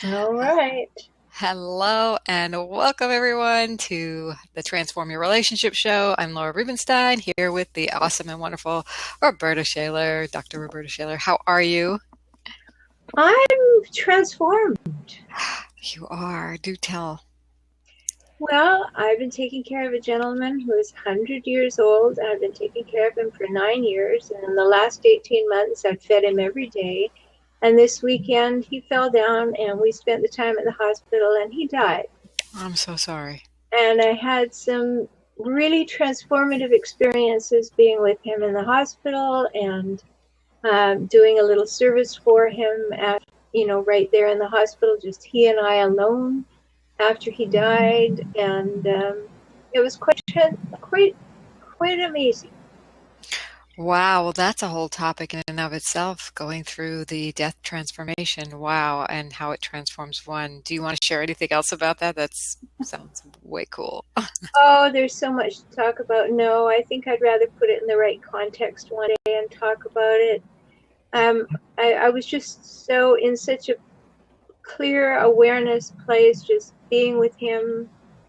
All right. Hello and welcome everyone to the Transform Your Relationship show. I'm Laura Rubenstein here with the awesome and wonderful Rhoberta Shaler, Dr. Rhoberta Shaler. How are you? I'm transformed. You are. Do tell. Well, I've been taking care of a gentleman who is 100 years old, and I've been taking care of him for 9 years. And in the last 18 months, I've fed him every day. And this weekend, he fell down, and we spent the time at the hospital, and he died. I'm so sorry. And I had some really transformative experiences being with him in the hospital and doing a little service for him right there in the hospital, just he and I alone after he died, and it was quite amazing. Wow, well, that's a whole topic in and of itself, going through the death transformation. Wow, and how it transforms one. Do you want to share anything else about that? That sounds way cool. Oh, there's so much to talk about. No, I think I'd rather put it in the right context one day and talk about it. Um, I was just so in such a clear awareness place, just being with him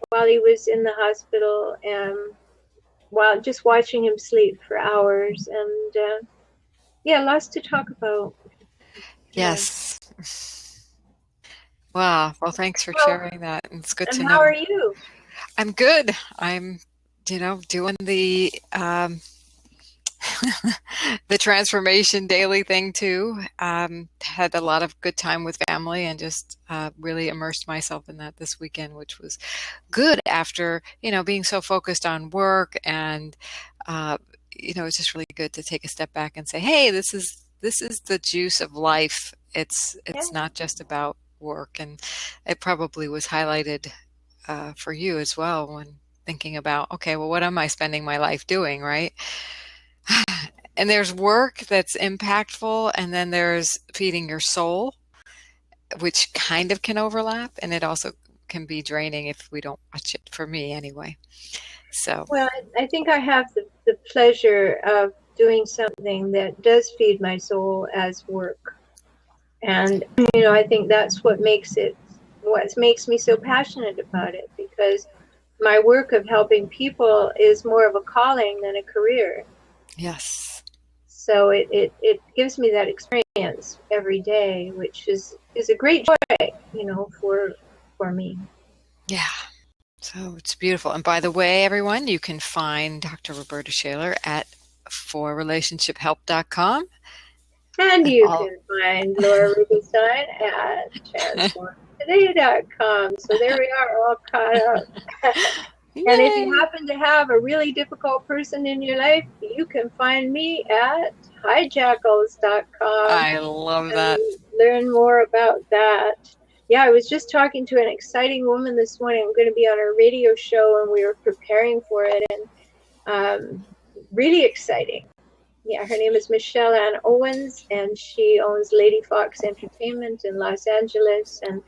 while he was in the hospital, and while just watching him sleep for hours, and yeah, lots to talk about. Yeah. Yes. Wow. Well, thanks for Well, sharing that. It's good and to how are know. you? I'm good. I'm, doing the the transformation daily thing too. Had a lot of good time with family and just really immersed myself in that this weekend, which was good after being so focused on work and it's just really good to take a step back and say, hey, this is the juice of life. It's Yeah. not just about work, and it probably was highlighted for you as well when thinking about, okay, well, what am I spending my life doing, right? And there's work that's impactful, and then there's feeding your soul, which kind of can overlap, and it also can be draining if we don't watch it, for me anyway. So, Well, I think I have the pleasure of doing something that does feed my soul as work. And, I think that's what makes me so passionate about it, because my work of helping people is more of a calling than a career. yes. So it gives me that experience every day, which is a great joy, for me. Yeah. So it's beautiful. And by the way, everyone, you can find Dr. Roberta Shaler at forrelationshiphelp.com. And And you all can find Laura Rubenstein at transformtoday.com. So there we are, all caught up. And if you Yay! happen to have a really difficult person in your life, you can find me at hijackals.com I love that. and learn more about that. Yeah, I was just talking to an exciting woman this morning. I'm going to be on a radio show, and we were preparing for it, and really exciting. Yeah, her name is Michelle Ann Owens, and she owns Lady Fox Entertainment in Los Angeles. And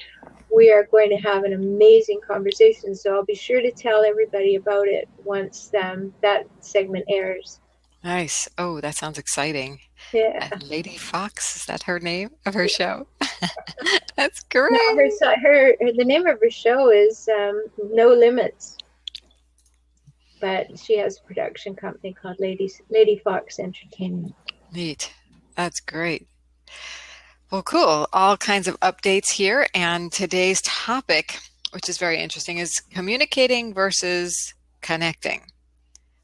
we are going to have an amazing conversation. So I'll be sure to tell everybody about it once that segment airs. Nice. Oh, that sounds exciting. Yeah. And Lady Fox, is that her name of her show? That's No, great. the name of her show is No Limits, but she has a production company called Lady Fox Entertainment. Neat. That's great. Well, cool. All kinds of updates here. And today's topic, which is very interesting, is communicating versus connecting.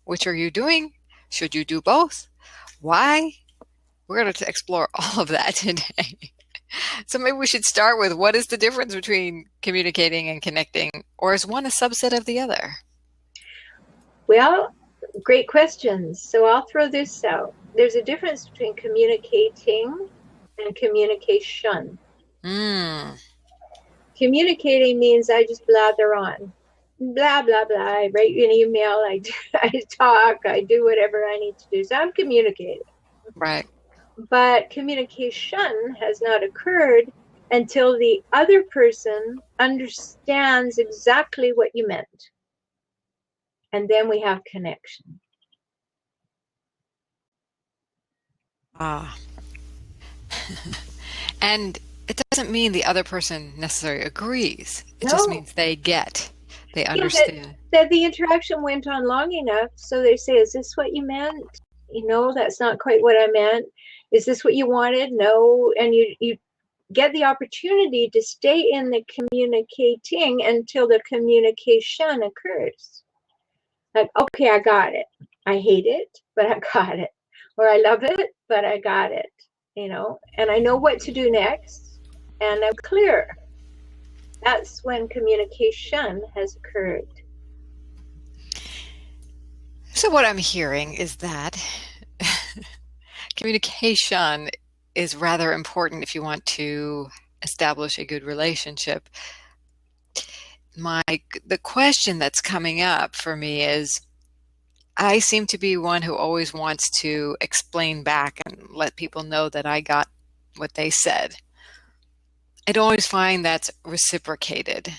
Which are you doing? Should you do both? Why? We're going to explore all of that today. So maybe we should start with, what is the difference between communicating and connecting? Or is one a subset of the other? Well, great questions. So I'll throw this out. There's a difference between communicating and communication. Mm, Communicating means I just blather on. Blah, blah, blah. I write you an email. I talk. I do whatever I need to do. So I'm communicating. right. But communication has not occurred until the other person understands exactly what you meant. And then we have connection. Ah. And it doesn't mean the other person necessarily agrees. It just No. means they Yeah, understand. that the interaction went on long enough, so they say, is this what you meant? That's not quite what I meant. Is this what you wanted? No. And you get the opportunity to stay in the communicating until the communication occurs. Like, okay, I got it. I hate it, but I got it. Or I love it, but I got it. And I know what to do next, and I'm clear. That's when communication has occurred. So what I'm hearing is that communication is rather important if you want to establish a good relationship. The question that's coming up for me is, I seem to be one who always wants to explain back and let people know that I got what they said. I don't always find that's reciprocated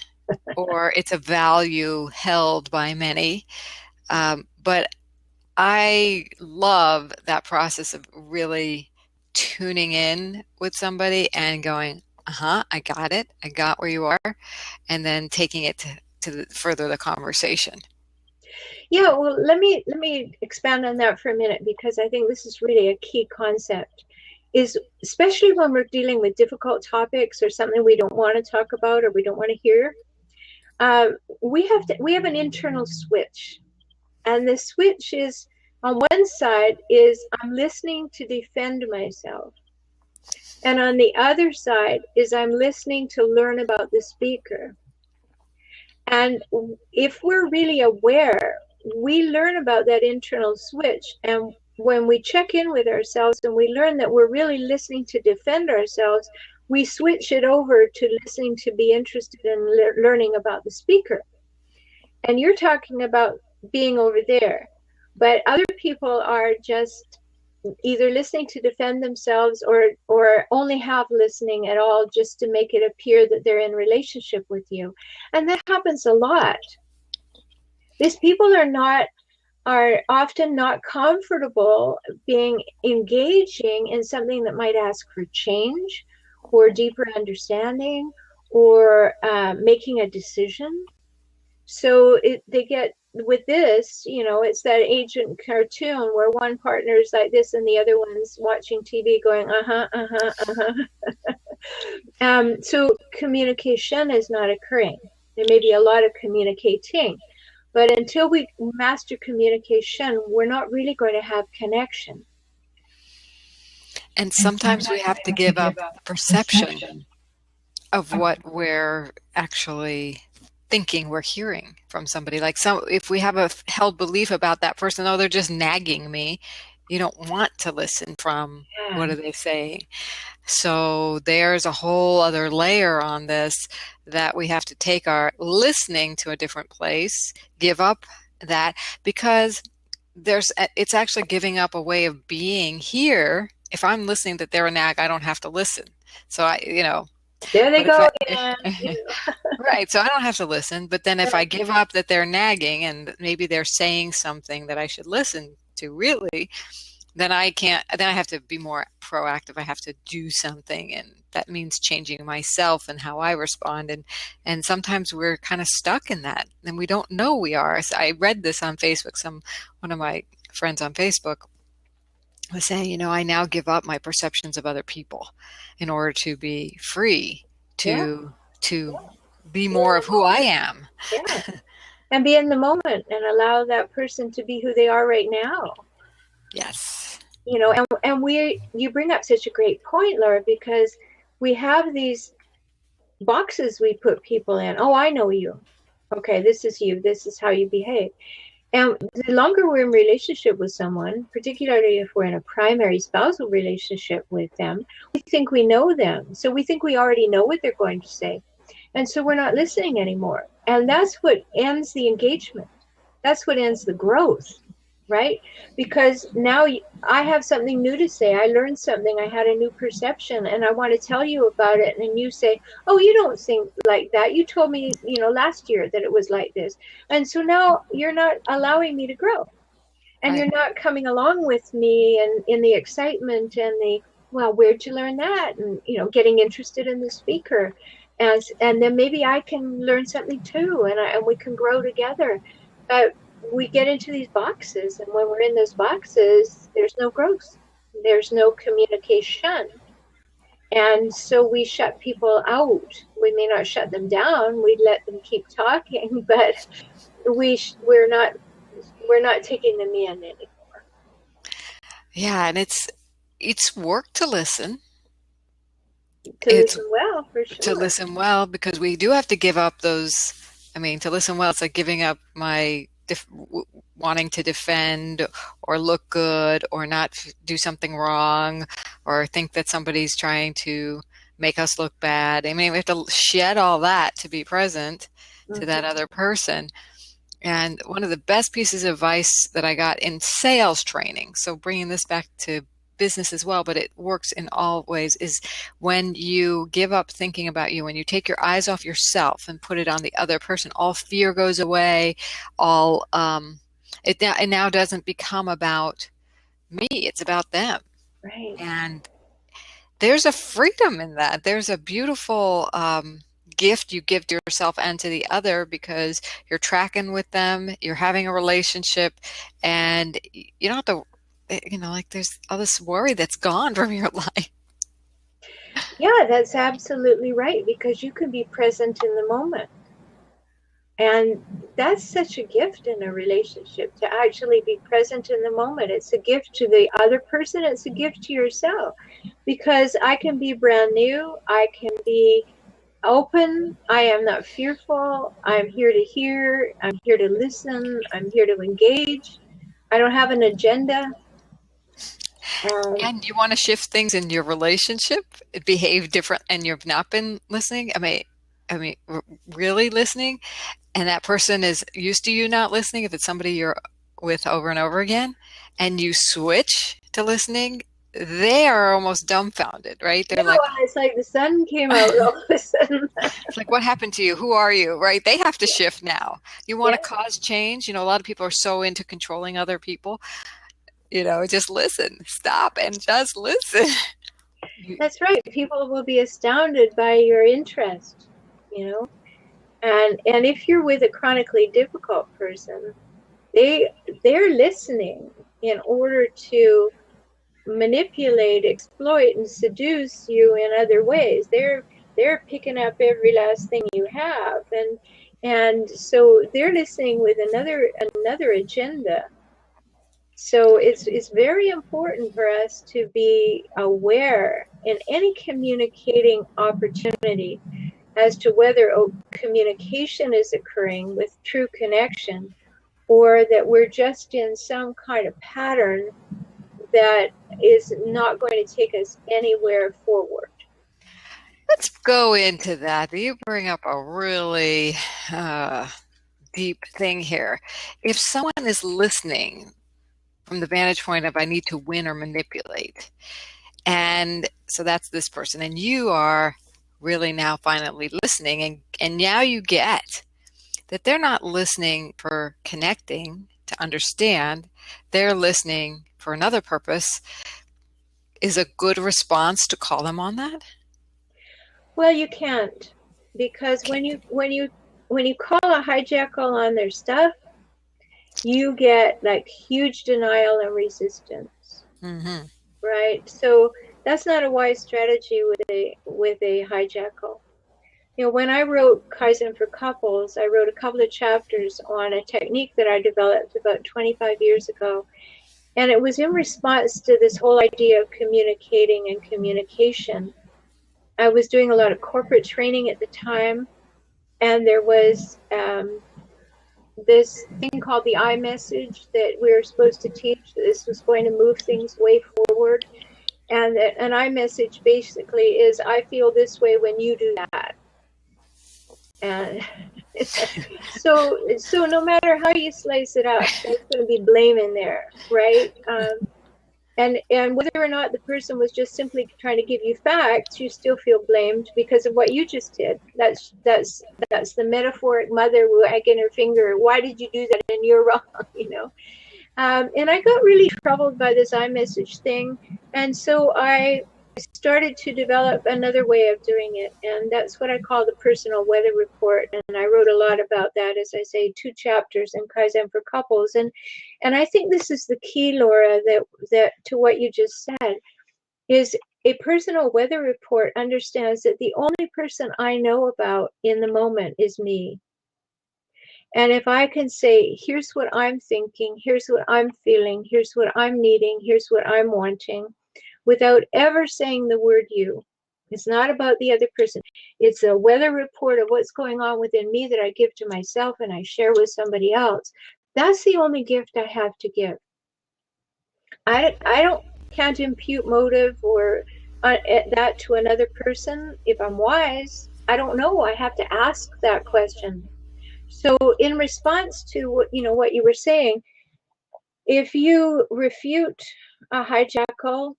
or it's a value held by many. But I love that process of really tuning in with somebody and going, I got it. I got where you are. And then taking it to further the conversation. Yeah, well, let me expand on that for a minute, because I think this is really a key concept. Is especially when we're dealing with difficult topics or something we don't want to talk about or we don't want to hear, we have an internal switch, and the switch is, on one side is, I'm listening to defend myself, and on the other side is, I'm listening to learn about the speaker. And if we're really aware, we learn about that internal switch. And when we check in with ourselves and we learn that we're really listening to defend ourselves, we switch it over to listening to be interested in learning about the speaker. And you're talking about being over there, but other people are just either listening to defend themselves or only have listening at all, just to make it appear that they're in relationship with you. And that happens a lot. These people are often not comfortable being engaging in something that might ask for change or deeper understanding or making a decision. So they get, with this, it's that agent cartoon where one partner is like this and the other one's watching TV going, so communication is not occurring. There may be a lot of communicating, but until we master communication, we're not really going to have connection. And sometimes we have to give up perception of what we're actually thinking we're hearing from somebody. Like, if we have a held belief about that person, oh, they're just nagging me, you don't want to listen from what are they saying. So there's a whole other layer on this, that we have to take our listening to a different place, give up that, because it's actually giving up a way of being here. If I'm listening that they're a nag, I don't have to listen. So there they go again. Right. So I don't have to listen. But then if I give up that they're nagging and maybe they're saying something that I should listen to really, then I can't, then I have to be more proactive. I have to do something. And that means changing myself and how I respond. And sometimes we're kind of stuck in that and we don't know we are. So I read this on Facebook. One of my friends on Facebook was saying, I now give up my perceptions of other people in order to be free to be more of who I am. Yeah. And be in the moment and allow that person to be who they are right now. Yes. And you bring up such a great point, Laura, because we have these boxes we put people in. Oh, I know you. Okay, this is you. This is how you behave. And the longer we're in relationship with someone, particularly if we're in a primary spousal relationship with them, we think we know them. So we think we already know what they're going to say. And so we're not listening anymore. And that's what ends the engagement. That's what ends the growth, right? Because now I have something new to say. I learned something. I had a new perception and I want to tell you about it. And you say, oh, you don't think like that. You told me, last year that it was like this. And so now you're not allowing me to grow. And You're not coming along with me and in the excitement and well, where'd you learn that? And, getting interested in the speaker. And then maybe I can learn something too, and we can grow together. But we get into these boxes, and when we're in those boxes, there's no growth. There's no communication. And so we shut people out. We may not shut them down. We let them keep talking, but we're not taking them in anymore. Yeah, and it's work to listen. Listen well, for sure. To listen well, because we do have to give up those. I mean, to listen well, it's like giving up my wanting to defend or look good or not do something wrong or think that somebody's trying to make us look bad. I mean, we have to shed all that to be present to that other person. And one of the best pieces of advice that I got in sales training, so bringing this back to business as well, but it works in all ways, is when you give up thinking about you, when you take your eyes off yourself and put it on the other person, all fear goes away. It now doesn't become about me, it's about them. Right. And there's a freedom in that. There's a beautiful gift you give to yourself and to the other, because you're tracking with them, you're having a relationship, and you don't have to, like there's all this worry that's gone from your life. Yeah, that's absolutely right, because you can be present in the moment. And that's such a gift in a relationship, to actually be present in the moment. It's a gift to the other person. It's a gift to yourself, because I can be brand new. I can be open. I am not fearful. I'm here to hear. I'm here to listen. I'm here to engage. I don't have an agenda. And you want to shift things in your relationship, behave different, and you've not been listening. I mean, really listening, and that person is used to you not listening. If it's somebody you're with over and over again, and you switch to listening, they are almost dumbfounded, right? They're like, it's like the sun came out all of a sudden. It's like, what happened to you? Who are you? Right? They have to shift now. You want to cause change. A lot of people are so into controlling other people. Just listen, stop and just listen. That's right. People will be astounded by your interest, and if you're with a chronically difficult person, they're listening in order to manipulate, exploit, and seduce you in other ways. They're picking up every last thing you have, and so they're listening with another agenda. So it's very important for us to be aware in any communicating opportunity as to whether communication is occurring with true connection, or that we're just in some kind of pattern that is not going to take us anywhere forward. Let's go into that. You bring up a really deep thing here. If someone is listening from the vantage point of I need to win or manipulate, and so that's this person, and you are really now finally listening, and now you get that they're not listening for connecting to understand, they're listening for another purpose. Is a good response to call them on that? Well, you can't, because when you call a hijackal on their stuff, you get like huge denial and resistance. Mm-hmm. Right? So that's not a wise strategy with a hijackal. When I wrote Kaizen for Couples, I wrote a couple of chapters on a technique that I developed about 25 years ago. And it was in response to this whole idea of communicating and communication. I was doing a lot of corporate training at the time, and there was this thing called the I message that we were supposed to teach. This was going to move things way forward. And an I message basically is, I feel this way when you do that. And so no matter how you slice it up, there's going to be blame in there, right? And whether or not the person was just simply trying to give you facts, you still feel blamed because of what you just did. That's the metaphoric mother wagging her finger. Why did you do that? And you're wrong, And I got really troubled by this iMessage thing, and so I started to develop another way of doing it, and that's what I call the personal weather report. And I wrote a lot about that, as I say, 2 chapters in Kaizen for Couples. And I think this is the key, Laura, that to what you just said, is a personal weather report understands that the only person I know about in the moment is me. And if I can say, here's what I'm thinking, here's what I'm feeling, here's what I'm needing, here's what I'm wanting, without ever saying the word you. It's not about the other person. It's a weather report of what's going on within me that I give to myself and I share with somebody else. That's the only gift I have to give. I can't impute motive or that to another person. If I'm wise, I don't know. I have to ask that question. So in response to what you were saying, if you refute a hijackal,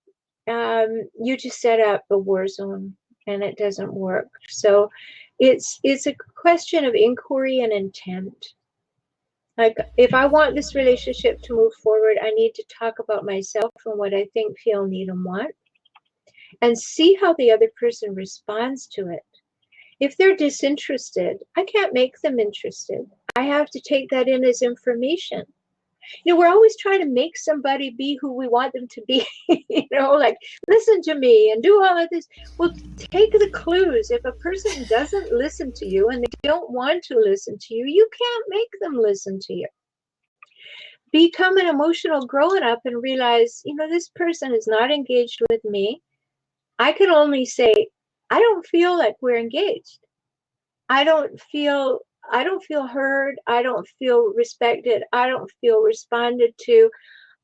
you just set up a war zone and it doesn't work. So it's a question of inquiry and intent. Like, if I want this relationship to move forward, I need to talk about myself and what I think, feel, need, and want, and see how the other person responds to it. If they're disinterested, I can't make them interested. I have to take that in as information. We're always trying to make somebody be who we want them to be, like, listen to me and do all of this. Well, take the clues. If a person doesn't listen to you and they don't want to listen to you, you can't make them listen to you. Become an emotional grown-up and realize, this person is not engaged with me. I can only say, I don't feel like we're engaged. I don't feel heard. I don't feel respected. I don't feel responded to.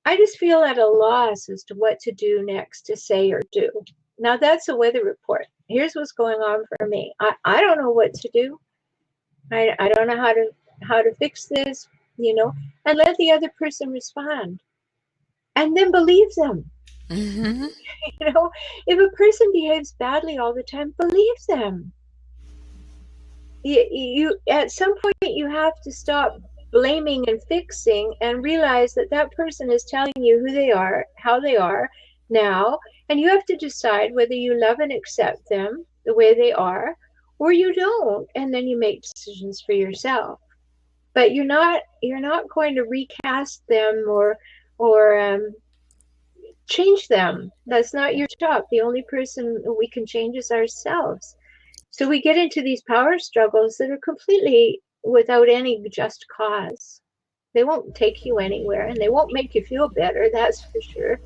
I just feel at a loss as to what to do next, to say or do. Now that's a weather report. Here's what's going on for me. I don't know what to do. I don't know how to fix this, and let the other person respond. And then believe them. Mm-hmm. If a person behaves badly all the time, believe them. You at some point you have to stop blaming and fixing and realize that person is telling you who they are, how they are now, and you have to decide whether you love and accept them the way they are or you don't, and then you make decisions for yourself. But you're not going to recast them or change them. That's not your job. The only person we can change is ourselves. So we get into these power struggles that are completely without any just cause. They won't take you anywhere, and they won't make you feel better, that's for sure.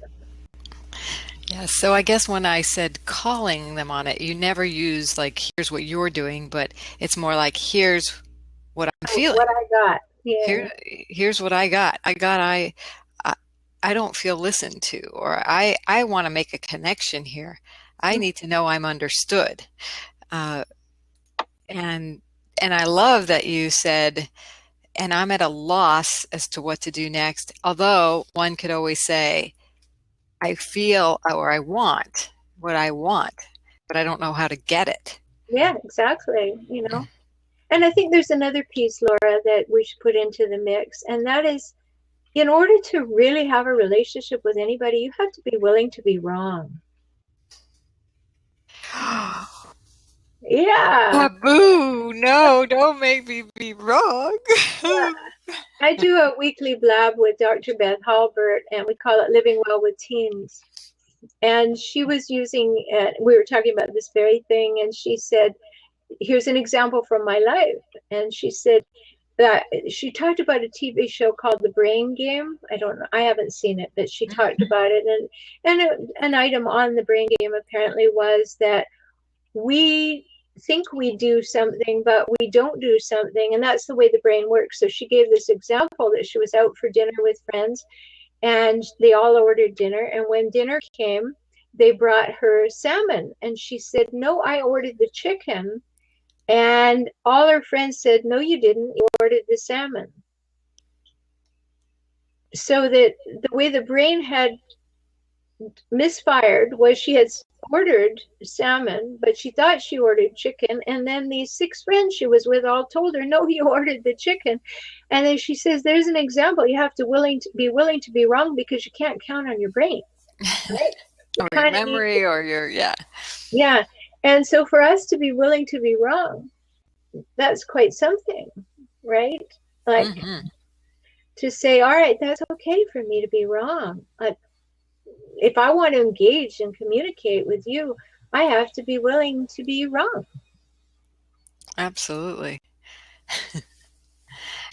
Yeah, so I guess when I said calling them on it, you never use like, here's what you're doing, but it's more like, here's what I'm feeling. What I got. Yeah. Here's what I got. I don't feel listened to, or I want to make a connection here. I need to know I'm understood. And I love that you said, and I'm at a loss as to what to do next. Although one could always say, I feel or I want what I want, but I don't know how to get it. Yeah, exactly. And I think there's another piece, Laura, that we should put into the mix. And that is, in order to really have a relationship with anybody, you have to be willing to be wrong. Yeah. Boo! No, don't make me be wrong. Yeah. I do a weekly blab with Dr. Beth Halbert, and we call it Living Well with Teens. And she was using, we were talking about this very thing, and she said, here's an example from my life. And she said that she talked about a TV show called The Brain Game. I don't know, I haven't seen it, but she talked about it. And an item on The Brain Game apparently was that we think we do something, but we don't do something, and that's the way the brain works. So she gave this example that she was out for dinner with friends, and they all ordered dinner, and when dinner came, they brought her salmon, and she said, no, I ordered the chicken. And all her friends said, no, you didn't, you ordered the salmon. So that the way the brain had misfired was she had ordered salmon, but she thought she ordered chicken, and then these 6 friends she was with all told her, no, you ordered the chicken. And then she says, there's an example. You have to be willing to be wrong, because you can't count on your brain, right? Or your memory or your, yeah. Yeah. And so for us to be willing to be wrong, that's quite something, right? Like to say, all right, that's okay for me to be wrong. Like, if I want to engage and communicate with you, I have to be willing to be wrong. Absolutely.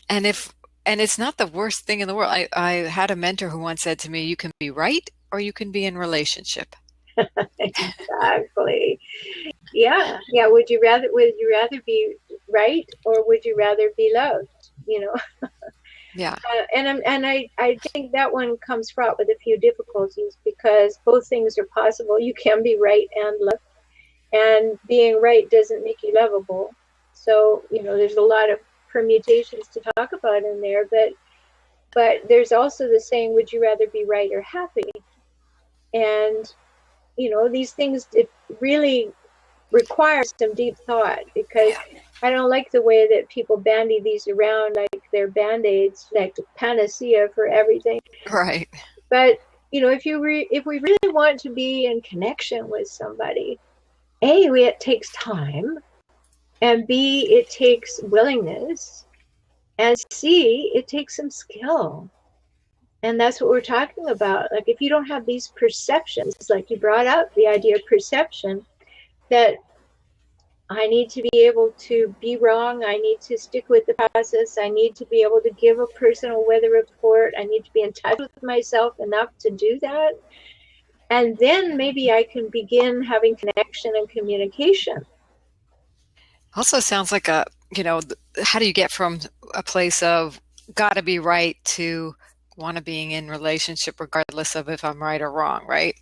And it's not the worst thing in the world. I had a mentor who once said to me, you can be right or you can be in relationship. Exactly. Yeah. Yeah. Would you rather be right or would you rather be loved? You know? Yeah. And I think that one comes fraught with a few difficulties because both things are possible. You can be right and loved, and being right doesn't make you lovable. So, there's a lot of permutations to talk about in there, but there's also the saying, would you rather be right or happy? And, these things, it really requires some deep thought, because I don't like the way that people bandy these around like they're band-aids, like panacea for everything. Right. But, if we really want to be in connection with somebody, A, it takes time, and B, it takes willingness, and C, it takes some skill. And that's what we're talking about. Like, if you don't have these perceptions, like you brought up the idea of perception, that I need to be able to be wrong, I need to stick with the process, I need to be able to give a personal weather report, I need to be in touch with myself enough to do that. And then maybe I can begin having connection and communication. Also sounds like how do you get from a place of gotta be right to want to being in relationship regardless of if I'm right or wrong, right?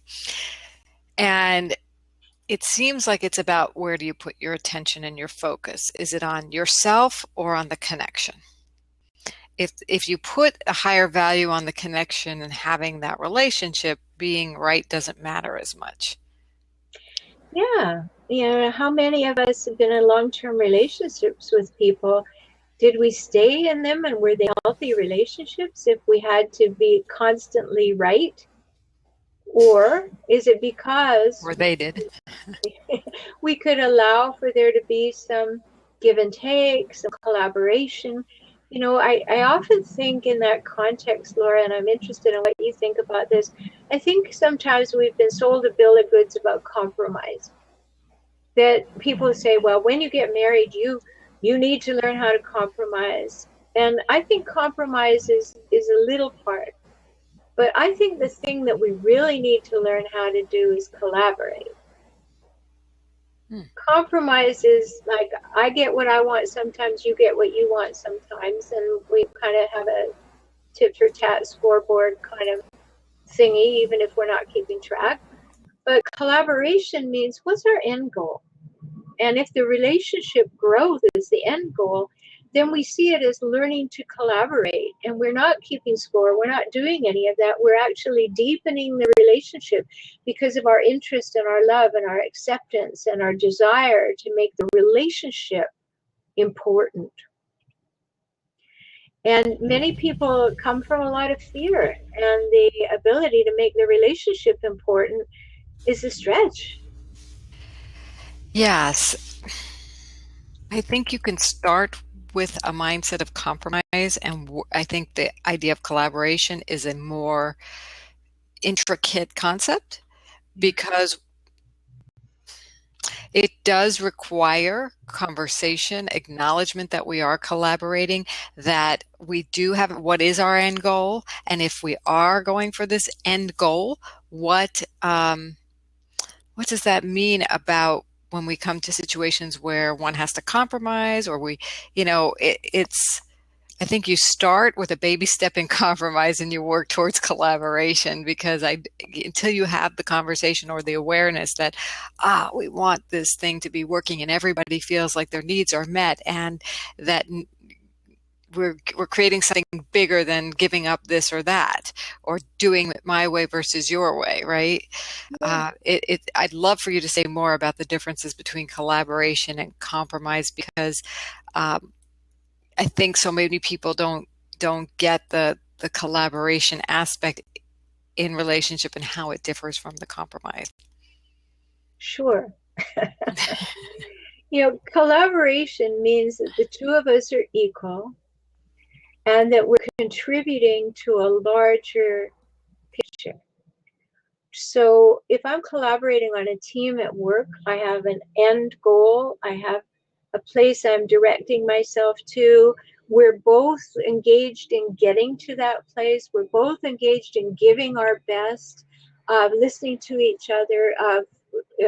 And it seems like it's about where do you put your attention and your focus? Is it on yourself or on the connection? If you put a higher value on the connection and having that relationship, being right doesn't matter as much. Yeah. How many of us have been in long-term relationships with people? Did we stay in them, and were they healthy relationships if we had to be constantly right? Or is it because Or they did. we could allow for there to be some give and take, some collaboration? I often think in that context, Laura, and I'm interested in what you think about this. I think sometimes we've been sold a bill of goods about compromise. That people say, well, when you get married, you need to learn how to compromise. And I think compromise is a little part. But I think the thing that we really need to learn how to do is collaborate. Compromise is like, I get what I want sometimes, you get what you want sometimes, and we kind of have a tit for tat scoreboard kind of thingy, even if we're not keeping track. But collaboration means, what's our end goal? And if the relationship growth is the end goal, then we see it as learning to collaborate. And we're not keeping score. We're not doing any of that. We're actually deepening the relationship because of our interest and our love and our acceptance and our desire to make the relationship important. And many people come from a lot of fear, and the ability to make the relationship important is a stretch. Yes. I think you can start with a mindset of compromise, and I think the idea of collaboration is a more intricate concept because it does require conversation, acknowledgement that we are collaborating, that we do have what is our end goal, and if we are going for this end goal, what does that mean about when we come to situations where one has to compromise, or it's, I think you start with a baby step in compromise and you work towards collaboration, because until you have the conversation or the awareness that, we want this thing to be working and everybody feels like their needs are met, and that we're creating something bigger than giving up this or that, or doing it my way versus your way, right? Yeah. I'd love for you to say more about the differences between collaboration and compromise, because I think so many people don't get the collaboration aspect in relationship and how it differs from the compromise? Sure. Collaboration means that the two of us are equal and that we're contributing to a larger picture. So if I'm collaborating on a team at work, I have an end goal. I have a place I'm directing myself to. We're both engaged in getting to that place. We're both engaged in giving our best, listening to each other,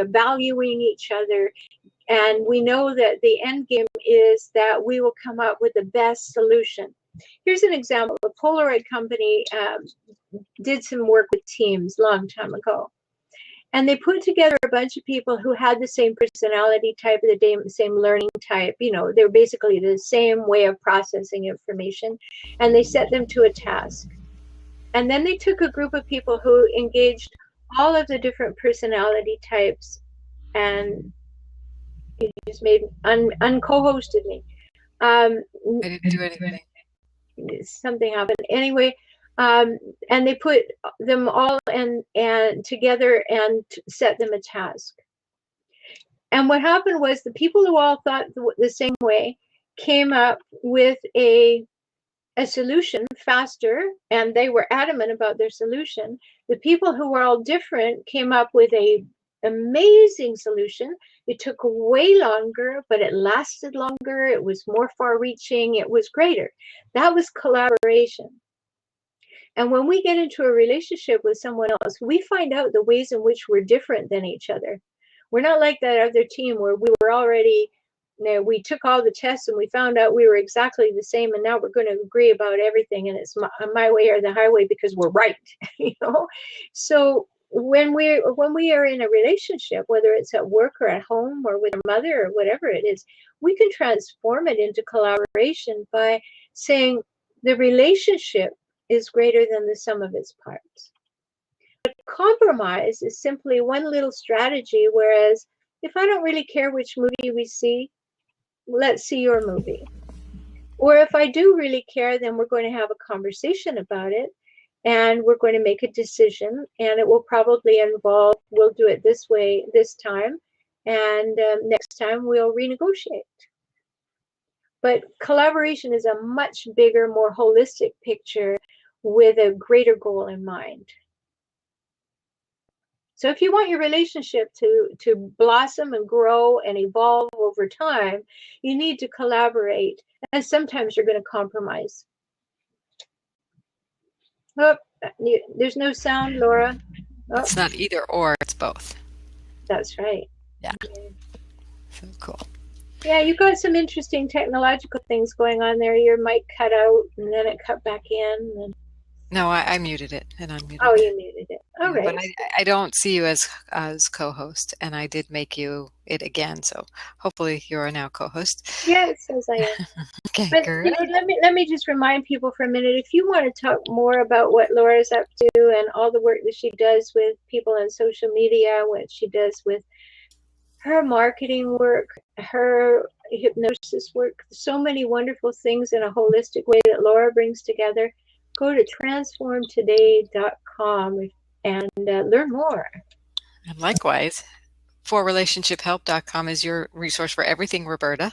valuing each other. And we know that the end game is that we will come up with the best solution. Here's an example. A Polaroid company did some work with teams a long time ago. And they put together a bunch of people who had the same personality type, the same learning type. They're basically the same way of processing information. And they set them to a task. And then they took a group of people who engaged all of the different personality types, and he just made unco-hosted me. I didn't do anything. Something happened. Anyway, and they put them all and together and set them a task. And what happened was the people who all thought the same way came up with a solution faster, and they were adamant about their solution. The people who were all different came up with a amazing solution. It took way longer, but it lasted longer. It was more far-reaching. It was greater. That was collaboration. And when we get into a relationship with someone else, we find out the ways in which we're different than each other. We're not like that other team where we were already, we took all the tests and we found out we were exactly the same, and now we're going to agree about everything, and it's my way or the highway because we're right. So when we are in a relationship, whether it's at work or at home or with a mother or whatever it is, we can transform it into collaboration by saying the relationship is greater than the sum of its parts. But compromise is simply one little strategy, whereas if I don't really care which movie we see, let's see your movie. Or if I do really care, then we're going to have a conversation about it, and we're going to make a decision, and it will probably involve, we'll do it this way this time, and next time we'll renegotiate. But collaboration is a much bigger, more holistic picture with a greater goal in mind. So if you want your relationship to blossom and grow and evolve over time, you need to collaborate. And sometimes you're going to compromise. Oh, there's no sound, Laura. Oh. It's not either or, it's both. That's right. Yeah. So cool. Yeah, you got some interesting technological things going on there. Your mic cut out and then it cut back in. And... No, I muted it and unmuted it. You muted it. All right. But I don't see you as co-host, and I did make you it again, so hopefully you're now co-host. Yeah, it says I am. Okay, but great. Let me just remind people for a minute, if you want to talk more about what Laura's up to and all the work that she does with people on social media, what she does with her marketing work, her hypnosis work, so many wonderful things in a holistic way that Laura brings together, go to transformtoday.com and learn more. And likewise, forrelationshiphelp.com is your resource for everything Rhoberta,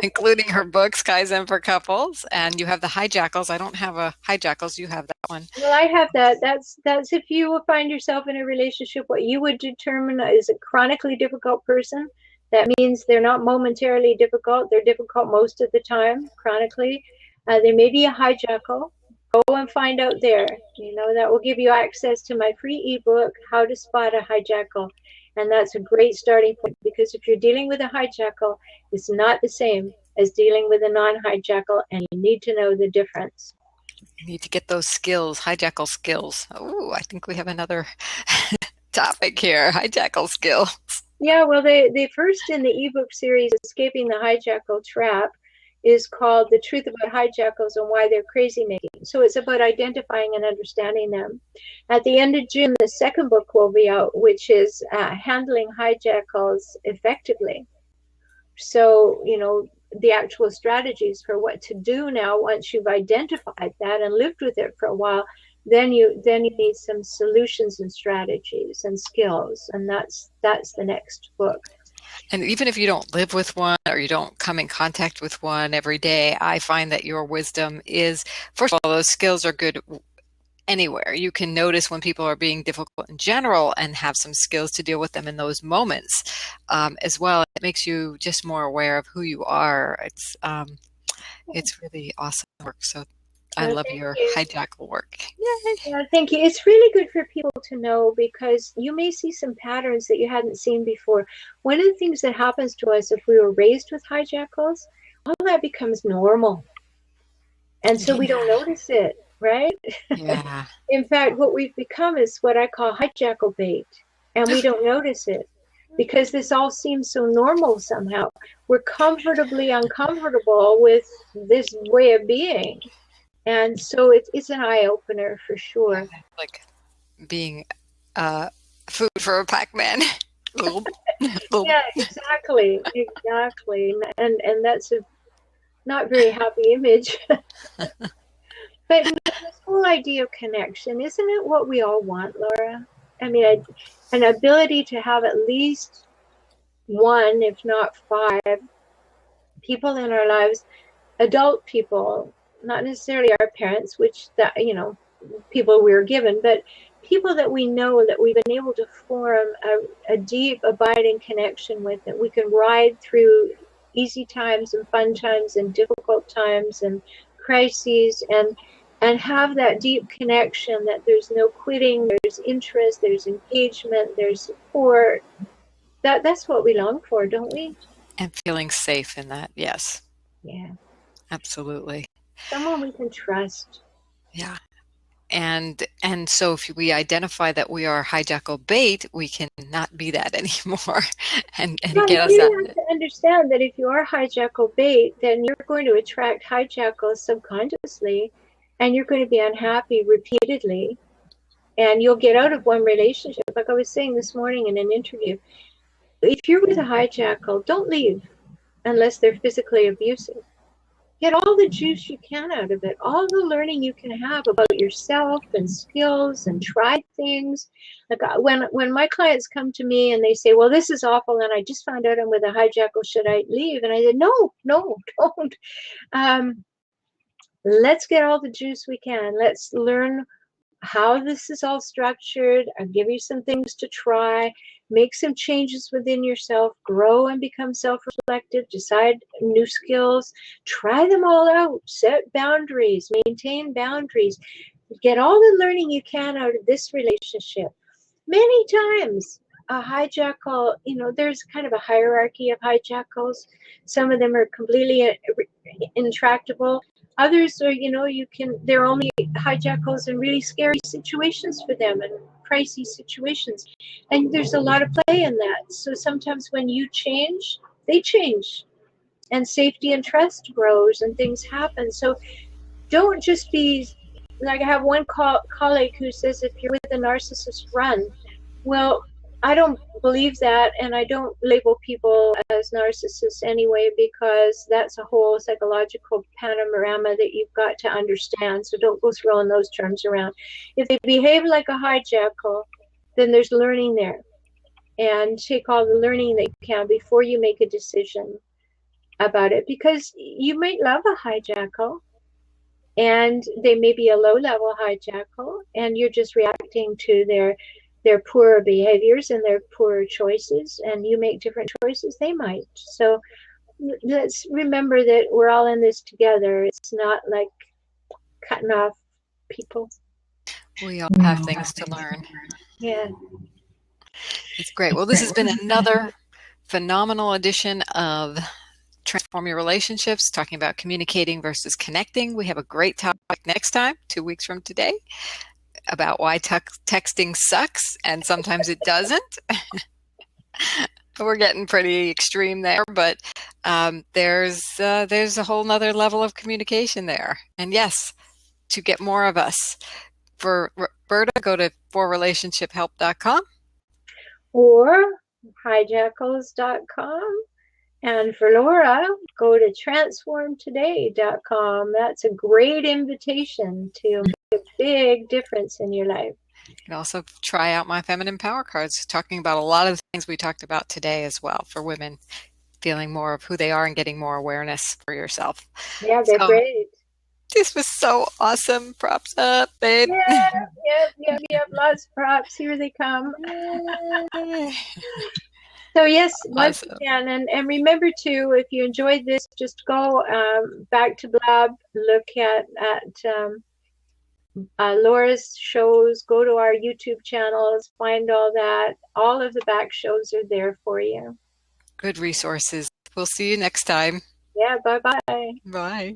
including her books, Kaizen for Couples, and you have the Hijackals. I don't have a Hijackals. You have that one. Well, I have that. That's if you will find yourself in a relationship, what you would determine is a chronically difficult person. That means they're not momentarily difficult. They're difficult most of the time, chronically. There may be a hijackal. Go and find out there. That will give you access to my free ebook, How to Spot a Hijackal. And that's a great starting point, because if you're dealing with a hijackal, it's not the same as dealing with a non-hijackal, and you need to know the difference. You need to get those skills, hijackal skills. Oh, I think we have another topic here, hijackal skills. Yeah, well, the first in the ebook series, Escaping the Hijackal Trap, is called The Truth About Hijackals and Why They're Crazy Making. So it's about identifying and understanding them. At the end of June, the second book will be out, which is Handling Hijackals Effectively. So, the actual strategies for what to do now once you've identified that and lived with it for a while. then you need some solutions and strategies and skills, and that's the next book. And even if you don't live with one or you don't come in contact with one every day, I find that your wisdom is, first of all, those skills are good anywhere. You can notice when people are being difficult in general and have some skills to deal with them in those moments as well. It makes you just more aware of who you are. It's really awesome work. So I love your Hijackal work. Yay! Yeah, thank you. It's really good for people to know, because you may see some patterns that you hadn't seen before. One of the things that happens to us if we were raised with hijackals, all that becomes normal. And so we don't notice it, right? Yeah. In fact, what we've become is what I call hijackal bait, and we don't notice it because this all seems so normal somehow. We're comfortably uncomfortable with this way of being. And so it's an eye-opener for sure. Like being food for a Pac-Man. Yeah, exactly. And that's a not very happy image. But this whole idea of connection, isn't it what we all want, Laura? I mean, an ability to have at least one, if not five, people in our lives, adult people, not necessarily our parents, which that, people we were given, but people that we know, that we've been able to form a deep, abiding connection with, that we can ride through easy times and fun times and difficult times and crises, and have that deep connection, that there's no quitting, there's interest, there's engagement, there's support. That's what we long for, don't we? And feeling safe in that, yes. Yeah. Absolutely. Someone we can trust. Yeah. And so if we identify that we are hijackal bait, we can not be that anymore. and get us out. You have to understand that if you are hijackal bait, then you're going to attract hijackals subconsciously, and you're going to be unhappy repeatedly, and you'll get out of one relationship. Like I was saying this morning in an interview, if you're with a hijackal, don't leave unless they're physically abusive. Get all the juice you can out of it, all the learning you can have about yourself and skills, and try things. Like when my clients come to me and they say, well, this is awful, and I just found out I'm with a hijackal, should I leave? And I said, no, don't. Let's get all the juice we can. Let's learn how this is all structured. I'll give you some things to try. Make some changes within yourself, grow and become self-reflective, decide new skills, try them all out, set boundaries, maintain boundaries, get all the learning you can out of this relationship. Many times a hijackal, there's kind of a hierarchy of hijackals. Some of them are completely intractable. Others are, they're only hijackals in really scary situations for them, and pricey situations. And there's a lot of play in that. So sometimes when you change, they change. And safety and trust grows and things happen. So don't just be, like I have one colleague who says, if you're with a narcissist, run. Well, I don't believe that, and I don't label people as narcissists anyway, because that's a whole psychological panorama that you've got to understand. So don't go throwing those terms around. If they behave like a hijackal, then there's learning there. And take all the learning that you can before you make a decision about it, because you might love a hijackal, and they may be a low-level hijackal, and you're just reacting to their poor behaviors and their poor choices, and you make different choices, they might. So let's remember that we're all in this together. It's not like cutting off people. We all have things to learn. Yeah. It's great. Well, this has been another phenomenal edition of Transform Your Relationships, talking about communicating versus connecting. We have a great topic next time, 2 weeks from today, about why texting sucks, and sometimes it doesn't. We're getting pretty extreme there, but there's a whole nother level of communication there. And yes, to get more of us, for Rhoberta, go to forrelationshiphelp.com or hijackals.com. And for Laura, go to transformtoday.com. That's a great invitation to big difference in your life. You can also try out my feminine power cards, talking about a lot of the things we talked about today as well, for women feeling more of who they are and getting more awareness for yourself. Yeah, they're So great. this was so awesome. Props up, babe. Yep. Lots of props. Here they come. So yes, once Awesome. again, and remember too, if you enjoyed this, just go back to Blab, look at Laura's shows, go to our YouTube channels, find all that. All of the back shows are there for you. Good resources. We'll see you next time. Yeah, bye-bye. Bye.